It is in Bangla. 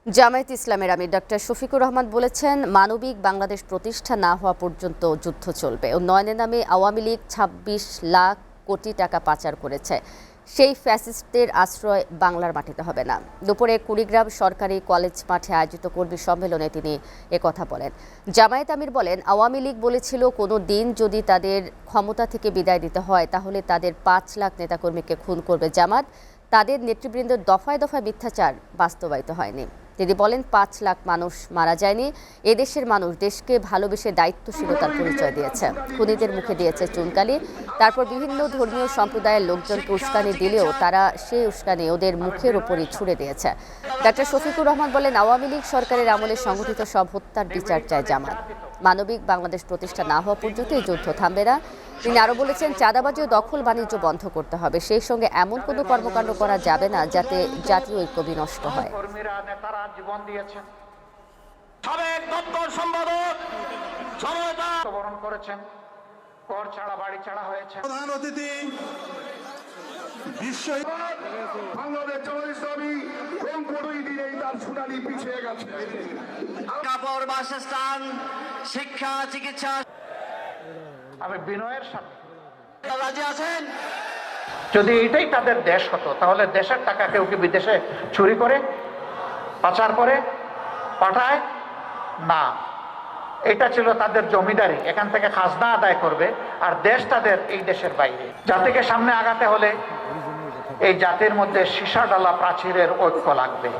জামায়াতে ইসলামের আমির ডক্টর শফিকুর রহমান বলেছেন, মানবিক বাংলাদেশ প্রতিষ্ঠা না হওয়া পর্যন্ত যুদ্ধ চলবে। উন্নয়নের নামে আওয়ামী লীগ ২৬ লাখ কোটি টাকা পাচার করেছে। সেই ফ্যাসিস্টদের আশ্রয় বাংলার মাটিতে হবে না। দুপুরে কুড়িগ্রাম সরকারি কলেজ মাঠে আয়োজিত কর্মী সম্মেলনে তিনি একথা বলেন। জামায়াত আমির বলেন, আওয়ামী লীগ বলেছিল কোনো দিন যদি তাদের ক্ষমতা থেকে বিদায় দিতে হয় তাহলে তাদের ৫ লাখ নেতাকর্মীকে খুন করবে জামাত। তাদের নেতৃবৃন্দের দফায় দফায় মিথ্যাচার বাস্তবায়িত হয়নি। তিনি বলেন, ৫ লাখ মানুষ মারা যায়নি। এদেশের মানুষ দেশকে ভালোবেসে দায়িত্বশীলতার পরিচয় দিয়েছে। খুনিদের মুখে দিয়েছে চুনকালি। তারপর বিভিন্ন ধর্মীয় সম্প্রদায়ের লোকজনকে উস্কানি দিলেও তারা সেই উস্কানি ওদের মুখের ওপরই ছুড়ে দিয়েছে। ডক্টর শফিকুর রহমান বলেন, আওয়ামী লীগ সরকারের আমলে সংঘটিত সব হত্যার বিচার চায় জামাত। মানবিক বাংলাদেশ প্রতিষ্ঠা না হওয়া পর্যন্ত এই যুদ্ধ থামবে না। তিনি আরও বলেছেন, চাঁদাবাজি ও দখল বাণিজ্য বন্ধ করতে হবে। সেই সঙ্গে এমন কোনো কর্মকাণ্ড করা যাবে না যাতে জাতীয় ঐক্য বিনষ্ট হয়। প্রধান অতিথি বিশ্ব বাংলাদেশ জামায়াতে ইসলামী রংপুরেই দিনেই তার শুনানি পিছিয়ে গেছে। কাপড়, বাসস্থান, শিক্ষা, চিকিৎসা। আমি বিনয়ের সাথে রাজি আছেন? যদি এটাই তাদের দেশ হতো তাহলে দেশের টাকা কেউ কি বিদেশে চুরি করে, পাচার করে, পাঠায় না। এটা ছিল তাদের জমিদারি, এখান থেকে খাজনা আদায় করবে, আর দেশ তাদের এই দেশের বাইরে। জাতিকে সামনে আগাতে হলে এই জাতির মধ্যে সীসা ডালা প্রাচীরের ঐক্য লাগবে।